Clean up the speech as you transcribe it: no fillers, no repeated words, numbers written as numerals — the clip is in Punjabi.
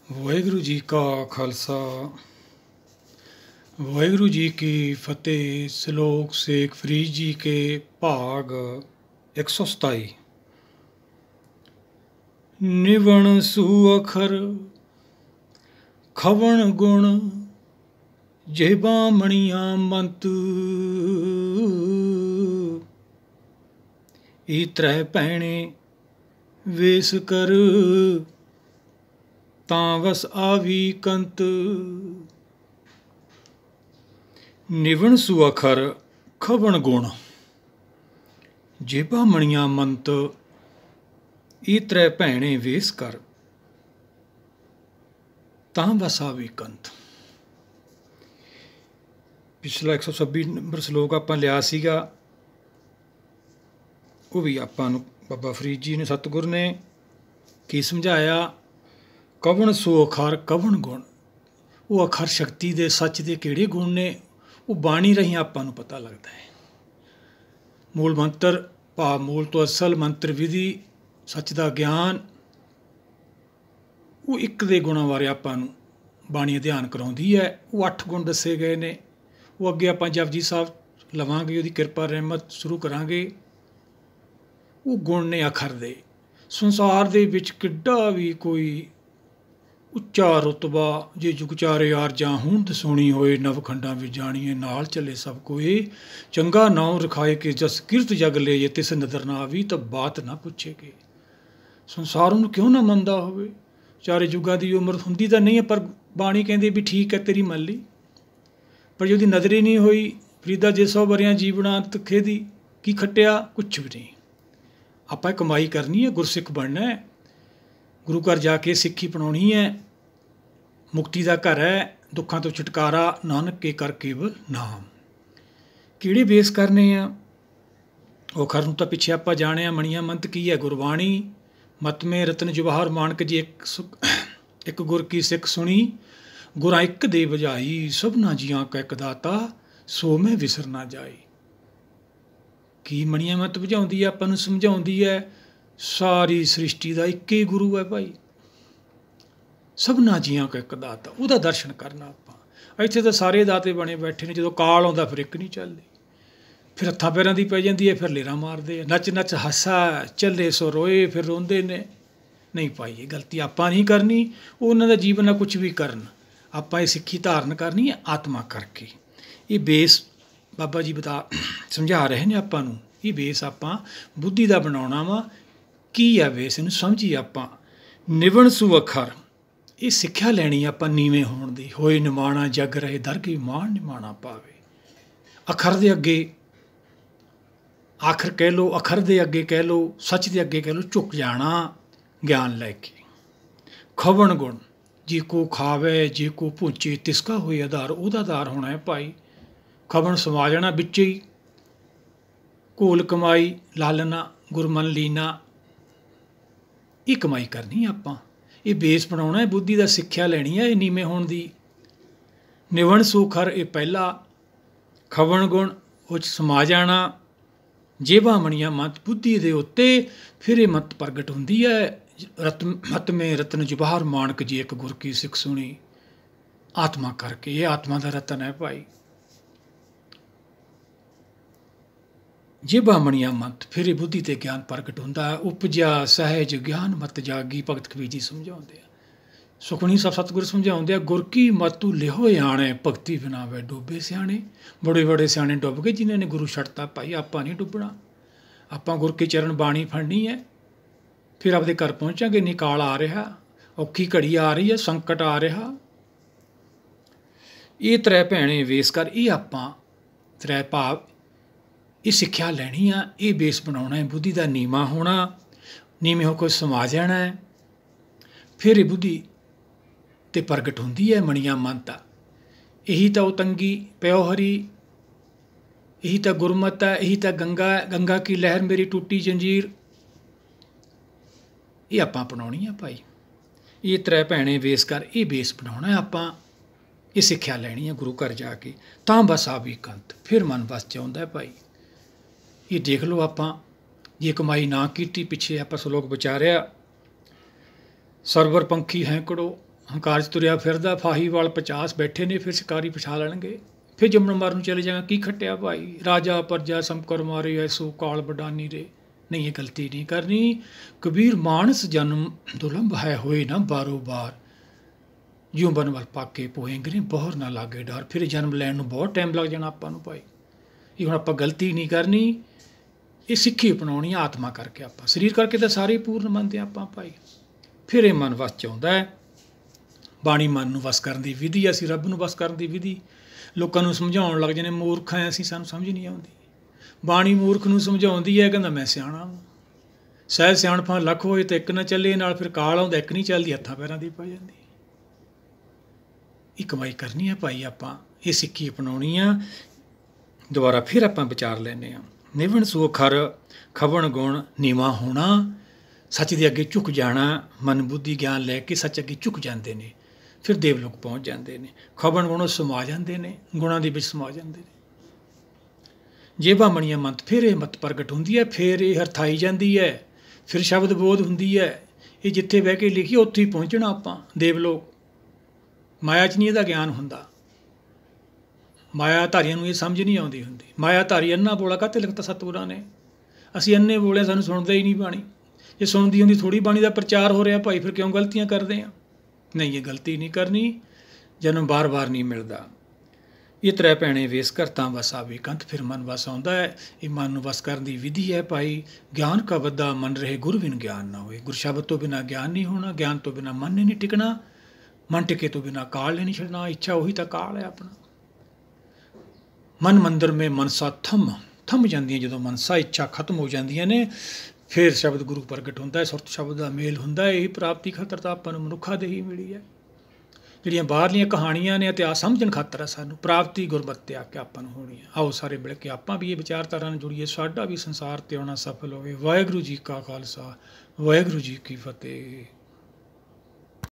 ਵਾਹਿਗੁਰੂ ਜੀ ਕਾ ਖਾਲਸਾ ਵਾਹਿਗुरु जी की फतेह। श्लोक शेख फरीद जी के भाग 127। निवण सुअखर खवण गुण जेबा मणिया मंत ई त्रै पैणे वेस कर तां वस आवी कंत। निवण सुअखर खवण गुण जेबा मणिया मंत ई त्रै भैणे वेस कर तां बस आवी कंत। पिछला 126 नंबर श्लोक ਆਪਾਂ ਲਿਆ ਸੀਗਾ, ਉਹ ਵੀ ਆਪਾਂ ਨੂੰ ਬਾਬਾ ਫਰੀਦ ਜੀ ਨੇ ਸਤਿਗੁਰ ਨੇ ਕੀ ਸਮਝਾਇਆ। ਕਵਣ ਸੋ ਅਖਰ ਕਵਣ ਗੁਣ, ਉਹ ਅਖਰ ਸ਼ਕਤੀ ਦੇ ਸੱਚ ਦੇ ਕਿਹੜੇ ਗੁਣ ਨੇ, ਉਹ ਬਾਣੀ ਰਾਹੀਂ ਆਪਾਂ ਨੂੰ ਪਤਾ ਲੱਗਦਾ ਹੈ। ਮੂਲ ਮੰਤਰ ਭਾਵ ਮੂਲ ਤੋਂ ਅਸਲ ਮੰਤਰ ਵਿਧੀ ਸੱਚ ਦਾ ਗਿਆਨ, ਉਹ ਇੱਕ ਦੇ ਗੁਣਾਂ ਬਾਰੇ ਆਪਾਂ ਨੂੰ ਬਾਣੀ ਅਧਿਐਨ ਕਰਾਉਂਦੀ ਹੈ। ਉਹ 8 ਗੁਣ ਦੱਸੇ ਗਏ ਨੇ। ਉਹ ਅੱਗੇ ਆਪਾਂ ਜਪਜੀ ਸਾਹਿਬ ਲਵਾਂਗੇ, ਉਹਦੀ ਕਿਰਪਾ ਰਹਿਮਤ ਸ਼ੁਰੂ ਕਰਾਂਗੇ। ਉਹ ਗੁਣ ਨੇ ਅਖਰ ਦੇ। ਸੰਸਾਰ ਦੇ ਵਿੱਚ ਕਿੱਡਾ ਵੀ ਕੋਈ ਉੱਚਾ ਰੁਤਬਾ ਜੇ ਜੁਗਚਾਰੇ ਆਰਜਾਂ ਹੁਣ ਦਸੂਣੀ ਹੋਏ, ਨਵਖੰਡਾਂ ਵਿੱਚ ਜਾਣੀਏ ਨਾਲ ਚੱਲੇ ਸਭ ਕੋਏ। ਚੰਗਾ ਨਾਉ ਰਖਾਏ ਕੇ ਜਸ ਕਿਰਤ ਜਗ ਲੈ, ਜੇ ਤਿਸ ਨਦਰ ਨਾ ਆਵੀ ਤਾਂ ਬਾਤ ਨਾ ਪੁੱਛੇਗੇ। ਸੰਸਾਰ ਨੂੰ ਕਿਉਂ ਨਾ ਮੰਨਦਾ ਹੋਵੇ, ਚਾਰੇ ਯੁੱਗਾਂ ਦੀ ਉਮਰ ਹੁੰਦੀ ਤਾਂ ਨਹੀਂ ਹੈ, ਪਰ ਬਾਣੀ ਕਹਿੰਦੀ ਵੀ ਠੀਕ ਹੈ ਤੇਰੀ ਮੰਨ ਲਈ। ਪਰ ਜੇ ਉਹਦੀ ਨਜ਼ਰ ਹੀ ਨਹੀਂ ਹੋਈ, ਫਰੀਦਾ ਜੇ 100 ਵਰਿਆਂ ਜੀਵਣਾ ਤਖੇ ਦੀ ਕੀ ਖੱਟਿਆ, ਕੁਛ ਵੀ ਨਹੀਂ। ਆਪਾਂ ਕਮਾਈ ਕਰਨੀ ਹੈ, ਗੁਰਸਿੱਖ ਬਣਨਾ ਹੈ, ਗੁਰੂ ਘਰ ਜਾ ਕੇ ਸਿੱਖੀ ਅਪਣਾਉਣੀ ਹੈ। ਮੁਕਤੀ ਦਾ ਘਰ ਹੈ, ਦੁੱਖਾਂ ਤੋਂ ਛੁਟਕਾਰਾ ਨਾਨਕ ਕੇ ਕਰ ਕੇਵਲ ਨਾਮ। ਕਿਹੜੇ ਬੇਸ ਕਰਨੇ ਆ ਉਹ ਅਖਰ ਨੂੰ ਤਾਂ ਪਿੱਛੇ ਆਪਾਂ ਜਾਣਿਆ। ਮਣੀਆਂ ਮੰਤ ਕੀ ਹੈ, ਗੁਰਬਾਣੀ। ਮਤ ਮੇ ਰਤਨ ਜਵਾਹਰ ਮਾਨਕ ਜੀ ਇੱਕ ਗੁਰ ਕੀ ਸਿੱਖ ਸੁਣੀ, ਗੁਰਾਂ ਇੱਕ ਦੇ ਬੁਝਾਈ, ਸਭਨਾ ਜੀਆਂ ਕਾ ਇੱਕ ਦਾਤਾ ਸੋ ਮੈਂ ਵਿਸਰ ਨਾ ਜਾਈ। ਕੀ ਮਣੀਆਂ ਮਤ ਬੁਝਾਉਂਦੀ ਹੈ, ਆਪਾਂ ਨੂੰ ਸਮਝਾਉਂਦੀ ਹੈ ਸਾਰੀ ਸ੍ਰਿਸ਼ਟੀ ਦਾ ਇੱਕ ਹੀ ਗੁਰੂ ਹੈ ਭਾਈ, ਸਭਨਾ ਜੀਆਂ ਕਾ ਇੱਕ ਦਾਤਾ। ਉਹਦਾ ਦਰਸ਼ਨ ਕਰਨਾ ਆਪਾਂ। ਇੱਥੇ ਤਾਂ ਸਾਰੇ ਦਾਤੇ ਬਣੇ ਬੈਠੇ ਨੇ, ਜਦੋਂ ਕਾਲ ਆਉਂਦਾ ਫਿਰ ਇੱਕ ਨਹੀਂ ਚੱਲਦੀ, ਫਿਰ ਹੱਥਾਂ ਪੈਰਾਂ ਦੀ ਪੈ ਜਾਂਦੀ ਹੈ, ਫਿਰ ਲੇਰਾਂ ਮਾਰਦੇ ਆ। ਨੱਚ ਨੱਚ ਹਾਸਾ ਚੱਲੇ ਸੋ ਰੋਏ, ਫਿਰ ਰੋਂਦੇ ਨੇ। ਨਹੀਂ ਭਾਈ, ਇਹ ਗਲਤੀ ਆਪਾਂ ਨਹੀਂ ਕਰਨੀ। ਉਹਨਾਂ ਦਾ ਜੀਵਨ ਨਾਲ ਕੁਛ ਵੀ ਕਰਨ, ਆਪਾਂ ਇਹ ਸਿੱਖੀ ਧਾਰਨ ਕਰਨੀ ਹੈ ਆਤਮਾ ਕਰਕੇ। ਇਹ ਬੇਸ ਬਾਬਾ ਜੀ ਸਮਝਾ ਰਹੇ ਨੇ ਆਪਾਂ ਨੂੰ। ਇਹ ਬੇਸ ਆਪਾਂ ਬੁੱਧੀ ਦਾ ਬਣਾਉਣਾ ਵਾ। ਕੀ ਆ ਬੇਸ, ਇਹਨੂੰ ਸਮਝੀਏ ਆਪਾਂ। ਨਿਵਣ ਸੁਅਖਰ, ਇਹ ਸਿੱਖਿਆ ਲੈਣੀ ਆਪਾਂ ਨੀਵੇਂ ਹੋਣ ਦੀ। ਹੋਏ ਨਿਮਾਣਾ ਜਗ ਰਹੇ ਦਰਗਹਿ ਮਾਣ ਨਿਮਾਣਾ ਪਾਵੇ। ਅਖਰ ਦੇ ਅੱਗੇ ਆਖਰ ਕਹਿ ਲਓ, ਅਖਰ ਦੇ ਅੱਗੇ ਕਹਿ ਲਓ, ਸੱਚ ਦੇ ਅੱਗੇ ਕਹਿ ਲਓ, ਝੁਕ ਜਾਣਾ ਗਿਆਨ ਲੈ ਕੇ। ਖਵਣ ਗੁਣ, ਜੇ ਕੋ ਖਾਵੇ ਜੇ ਕੋ ਭੁੰਚੇ ਤਿਸਕਾ ਹੋਏ ਆਧਾਰ, ਉਹਦਾ ਆਧਾਰ ਹੋਣਾ ਹੈ ਭਾਈ। ਖਵਣ ਸਮਾ ਜਾਣਾ ਵਿੱਚ ਹੀ। ਘੋਲ ਕਮਾਈ ਲਾਲਨਾ ਗੁਰਮਨ ਲੀਨਾ, ਇਹ ਕਮਾਈ ਕਰਨੀ ਆਪਾਂ। ਇਹ ਬੇਸ ਬਣਾਉਣਾ ਹੈ, ਬੁੱਧੀ ਦਾ ਸਿੱਖਿਆ ਲੈਣੀ ਹੈ ਇਹ ਨੀਵੇਂ ਹੋਣ ਦੀ। ਨਿਵਣ ਸੁਖਰ ਇਹ ਪਹਿਲਾ, ਖਵਣ ਗੁਣ ਉਹ 'ਚ ਸਮਾ ਜਾਣਾ। ਜੇਬਾਂ ਮਣੀਆਂ ਮਤ ਬੁੱਧੀ ਦੇ ਉੱਤੇ ਫਿਰ ਇਹ ਮਤ ਪ੍ਰਗਟ ਹੁੰਦੀ ਹੈ। ਮਤ ਮੇ ਰਤਨ ਜਵਾਹਰ ਮਾਨਕ ਜੀ ਇੱਕ ਗੁਰ ਕੀ ਸਿੱਖ ਸੁਣੀ, ਆਤਮਾ ਕਰਕੇ। ਇਹ ਆਤਮਾ ਦਾ ਰਤਨ ਹੈ ਭਾਈ। ਜੇਬਾਂ ਮਣੀਆਂ ਮਤ, ਫਿਰ ਇਹ ਬੁੱਧੀ ਤੇ ਗਿਆਨ ਪ੍ਰਗਟ ਹੁੰਦਾ ਹੈ। ਉਪਜਿਆ ਸਹਿਜ ਗਿਆਨ ਮਤ ਜਾਗੀ, ਭਗਤ ਕਬੀਰ ਜੀ ਸਮਝਾਉਂਦੇ ਆ। ਸੁਖਮਨੀ ਸਾਹਿਬ ਸਤਿਗੁਰ ਸਮਝਾਉਂਦੇ ਆ, ਗੁਰ ਕੀ ਮਤੁ ਲਿਹੋ ਆਣੇ, ਭਗਤੀ ਬਿਨਾ ਵੇ ਡੋਬੇ ਸਿਆਣੇ। ਬੜੇ ਬੜੇ ਸਿਆਣੇ ਡੁੱਬ ਗਏ ਜਿਨ੍ਹਾਂ ਨੇ ਗੁਰੂ ਛੱਡਤਾ ਭਾਈ। ਆਪਾਂ ਨਹੀਂ ਡੁੱਬਣਾ, ਆਪਾਂ ਗੁਰ ਕੀ ਚਰਨ ਬਾਣੀ ਫੜਨੀ ਹੈ। ਫਿਰ ਆਪਦੇ ਘਰ ਪਹੁੰਚਾਂਗੇ। ਨਿਕਾਲ ਆ ਰਿਹਾ, ਔਖੀ ਘੜੀ ਆ ਰਹੀ ਹੈ, ਸੰਕਟ ਆ ਰਿਹਾ। ਇਹ ਤ੍ਰੈ ਭੈਣੇ ਵੇਸ ਕਰ, ਇਹ ਆਪਾਂ ਤ੍ਰੈ ਭਾਵ ਇਹ ਸਿੱਖਿਆ ਲੈਣੀ ਆ। ਇਹ ਬੇਸ ਬਣਾਉਣਾ ਹੈ, ਬੁੱਧੀ ਦਾ ਨੀਵਾਂ ਹੋਣਾ। ਨੀਵੇਂ ਹੋ ਕੇ ਸਮਾ ਜਾਣਾ ਹੈ, ਫਿਰ ਇਹ ਬੁੱਧੀ 'ਤੇ ਪ੍ਰਗਟ ਹੁੰਦੀ ਹੈ ਮਣੀਆਂ ਮੰਨਤਾ। ਇਹੀ ਤਾਂ ਉਹ ਤੰਗੀ ਪਿਓ ਹਰੀ, ਇਹੀ ਤਾਂ ਗੁਰਮਤ ਹੈ, ਇਹੀ ਤਾਂ ਗੰਗਾ ਹੈ। ਗੰਗਾ ਕੀ ਲਹਿਰ ਮੇਰੀ ਟੁੱਟੀ ਜੰਜੀਰ, ਇਹ ਆਪਾਂ ਅਪਣਾਉਣੀ ਆ ਭਾਈ। ਇਹ ਤ੍ਰੈ ਭੈਣੇ ਵੇਸ ਕਰ, ਇਹ ਬੇਸ ਬਣਾਉਣਾ ਆਪਾਂ। ਇਹ ਸਿੱਖਿਆ ਲੈਣੀ ਹੈ ਗੁਰੂ ਘਰ ਜਾ ਕੇ। ਤਾਂ ਬਸ ਆਵੀ ਕੰਤ, ਫਿਰ ਮਨ ਬਸ 'ਚ ਆਉਂਦਾ ਭਾਈ। ਇਹ ਦੇਖ ਲਓ ਆਪਾਂ ਜੇ ਕਮਾਈ ਨਾ ਕੀਤੀ, ਪਿੱਛੇ ਆਪਾਂ ਸਲੋਕ ਵਿਚਾਰਿਆ, ਸਰਵਰ ਪੰਖੀ ਹੈਂਕੜੋ ਹੰਕਾਰ 'ਚ ਤੁਰਿਆ ਫਿਰਦਾ, ਫਾਹੀ ਵਾਲ 50 ਬੈਠੇ ਨੇ, ਫਿਰ ਸ਼ਿਕਾਰੀ ਪਛਾ ਲੈਣਗੇ। ਫਿਰ ਜੰਮਣ ਮਾਰਨ ਨੂੰ ਚਲੇ ਜਾਣਾ, ਕੀ ਖੱਟਿਆ ਭਾਈ, ਰਾਜਾ ਪਰਜਾ ਸੰਕਰ ਮਾਰੇ ਐਸੋ ਕਾਲ ਬਡਾਨੀ ਰੇ। ਨਹੀਂ, ਇਹ ਗਲਤੀ ਨਹੀਂ ਕਰਨੀ। ਕਬੀਰ ਮਾਨਸ ਜਨਮ ਦੁਲੰਭ ਹੈ, ਹੋਏ ਨਾ ਬਾਰੋ ਬਾਰ, ਜਿਉਂ ਬਨ ਵੱਲ ਪਾਕੇ ਪੋਏਂਗੇ ਬਹੁਰ ਨਾ ਲਾਗੇ ਡਰ। ਫਿਰ ਜਨਮ ਲੈਣ ਨੂੰ ਬਹੁਤ ਟਾਈਮ ਲੱਗ ਜਾਣਾ ਆਪਾਂ ਨੂੰ ਭਾਈ। ਇਹ ਹੁਣ ਆਪਾਂ ਗਲਤੀ ਨਹੀਂ ਕਰਨੀ, ਇਹ ਸਿੱਖੀ ਅਪਣਾਉਣੀ ਆਤਮਾ ਕਰਕੇ। ਆਪਾਂ ਸਰੀਰ ਕਰਕੇ ਤਾਂ ਸਾਰੇ ਪੂਰਨ ਮੰਨਦੇ ਆਪਾਂ ਭਾਈ। ਫਿਰ ਇਹ ਮਨ ਵਸ 'ਚ ਆਉਂਦਾ ਹੈ। ਬਾਣੀ ਮਨ ਨੂੰ ਵਸ ਕਰਨ ਦੀ ਵਿਧੀ, ਅਸੀਂ ਰੱਬ ਨੂੰ ਵਸ ਕਰਨ ਦੀ ਵਿਧੀ ਲੋਕਾਂ ਨੂੰ ਸਮਝਾਉਣ ਲੱਗ ਜਾਂਦੇ। ਮੂਰਖ ਹਾਂ ਅਸੀਂ, ਸਾਨੂੰ ਸਮਝ ਨਹੀਂ ਆਉਂਦੀ। ਬਾਣੀ ਮੂਰਖ ਨੂੰ ਸਮਝਾਉਂਦੀ ਹੈ, ਕਹਿੰਦਾ ਮੈਂ ਸਿਆਣਾ ਵਾਂ। ਸਹਿਜ ਸਿਆਣਪਾਂ ਲੱਖ ਹੋਏ ਤਾਂ ਇੱਕ ਨਾ ਚੱਲੇ, ਨਾਲ ਫਿਰ ਕਾਲ ਆਉਂਦਾ, ਇੱਕ ਨਹੀਂ ਚੱਲਦੀ, ਹੱਥਾਂ ਪੈਰਾਂ ਦੀ ਪੈ ਜਾਂਦੀ। ਇਹ ਕਮਾਈ ਕਰਨੀ ਹੈ ਭਾਈ ਆਪਾਂ, ਇਹ ਸਿੱਖੀ ਅਪਣਾਉਣੀ ਆ। ਦੁਬਾਰਾ ਫਿਰ ਆਪਾਂ ਵਿਚਾਰ ਲੈਂਦੇ ਹਾਂ। ਨਿਵਣ ਸੋ ਖਰ ਖਵਣ ਗੁਣ ਨੀਵਾਂ ਹੋਣਾ, ਸੱਚ ਦੇ ਅੱਗੇ ਝੁਕ ਜਾਣਾ। ਮਨ ਬੁੱਧੀ ਗਿਆਨ ਲੈ ਕੇ ਸੱਚ ਅੱਗੇ ਝੁਕ ਜਾਂਦੇ ਨੇ, ਫਿਰ ਦੇਵਲੋਕ ਪਹੁੰਚ ਜਾਂਦੇ ਨੇ। ਖਵਣ ਗੁਣ ਸਮਾ ਜਾਂਦੇ ਨੇ, ਗੁਣਾਂ ਦੇ ਵਿੱਚ ਸਮਾ ਜਾਂਦੇ ਨੇ। ਜੇਬਾਂ ਬਣੀਆਂ ਮੰਤ, ਫਿਰ ਇਹ ਮਤ ਪ੍ਰਗਟ ਹੁੰਦੀ ਹੈ, ਫਿਰ ਇਹ ਹਰਥਾਈ ਜਾਂਦੀ ਹੈ, ਫਿਰ ਸ਼ਬਦ ਬੋਧ ਹੁੰਦੀ ਹੈ। ਇਹ ਜਿੱਥੇ ਬਹਿ ਕੇ ਲਿਖੀ ਉੱਥੇ ਹੀ ਪਹੁੰਚਣਾ ਆਪਾਂ, ਦੇਵਲੋਕ। ਮਾਇਆ 'ਚ ਨਹੀਂ ਇਹਦਾ ਗਿਆਨ ਹੁੰਦਾ। ਮਾਇਆ ਧਾਰੀਆਂ ਨੂੰ ਇਹ ਸਮਝ ਨਹੀਂ ਆਉਂਦੀ ਹੁੰਦੀ। ਮਾਇਆ ਧਾਰੀ ਅੰਨਾ ਬੋਲਾ ਕਾਹਤੇ ਲਿਖਤਾ ਸਤਿਗੁਰਾਂ ਨੇ। ਅਸੀਂ ਅੰਨੇ ਬੋਲੇ, ਸਾਨੂੰ ਸੁਣਦਾ ਹੀ ਨਹੀਂ ਬਾਣੀ। ਜੇ ਸੁਣਦੀ ਹੁੰਦੀ ਥੋੜ੍ਹੀ ਬਾਣੀ ਦਾ ਪ੍ਰਚਾਰ ਹੋ ਰਿਹਾ ਭਾਈ, ਫਿਰ ਕਿਉਂ ਗਲਤੀਆਂ ਕਰਦੇ ਹਾਂ। ਨਹੀਂ, ਇਹ ਗਲਤੀ ਨਹੀਂ ਕਰਨੀ। ਜਨਮ ਬਾਰ ਬਾਰ ਨਹੀਂ ਮਿਲਦਾ। ਇਹ ਤ੍ਰੈ ਭੈਣੇ ਵੇਸ ਕਰਤਾਂ ਵਸ ਆਵੇ ਕੰਤ, ਫਿਰ ਮਨ ਵਸ ਆਉਂਦਾ ਹੈ। ਇਹ ਮਨ ਨੂੰ ਵਸ ਕਰਨ ਦੀ ਵਿਧੀ ਹੈ ਭਾਈ। ਗਿਆਨ ਕਾ ਵੱਧਾ ਮਨ ਰਹੇ, ਗੁਰ ਬਿਨ ਗਿਆਨ ਨਾ ਹੋਏ। ਗੁਰ ਸ਼ਬਦ ਤੋਂ ਬਿਨਾਂ ਗਿਆਨ ਨਹੀਂ ਹੋਣਾ, ਗਿਆਨ ਤੋਂ ਬਿਨਾਂ ਮਨ ਨੇ ਨਹੀਂ ਟਿਕਣਾ, ਮਨ ਟਿਕੇ ਤੋਂ ਬਿਨਾਂ ਕਾਲ ਨੇ ਨਹੀਂ ਛੱਡਣਾ। ਇੱਛਾ ਉਹੀ ਤਾਂ ਕਾਲ ਹੈ ਆਪਣਾ। ਮਨ ਮੰਦਰ ਮੇ ਮਨਸਾ ਥੰਮ ਜਾਂਦੀਆਂ। ਜਦੋਂ ਮਨਸਾ ਇੱਛਾ ਖਤਮ ਹੋ ਜਾਂਦੀਆਂ ਨੇ, ਫਿਰ ਸ਼ਬਦ ਗੁਰੂ ਪ੍ਰਗਟ ਹੁੰਦਾ ਹੈ, ਸੁਰਤ ਸ਼ਬਦ ਦਾ ਮੇਲ ਹੁੰਦਾ ਹੈ। ਇਹ ਪ੍ਰਾਪਤੀ ਖਾਤਰ ਤਾਂ ਆਪਾਂ ਨੂੰ ਮਨੁੱਖਾ ਦੇਹੀ ਮਿਲੀ ਹੈ। ਜਿਹੜੀਆਂ ਬਾਹਰਲੀਆਂ ਕਹਾਣੀਆਂ ਨੇ ਇਤਿਹਾਸ ਸਮਝਣ ਖਾਤਰ ਹੈ, ਸਾਨੂੰ ਪ੍ਰਾਪਤੀ ਗੁਰਮਤਿ ਆ ਕੇ ਆਪਾਂ ਨੂੰ ਹੋਣੀ ਹੈ। ਆਓ ਸਾਰੇ ਮਿਲ ਕੇ ਆਪਾਂ ਵੀ ਇਹ ਵਿਚਾਰਧਾਰਾ ਨਾਲ ਜੁੜੀਏ, ਸਾਡਾ ਵੀ ਸੰਸਾਰ ਤੇ ਆਉਣਾ ਸਫਲ ਹੋਵੇ। ਵਾਹਿਗੁਰੂ ਜੀ ਕਾ ਖਾਲਸਾ, ਵਾਹਿਗੁਰੂ ਜੀ ਕੀ ਫਤਿਹ।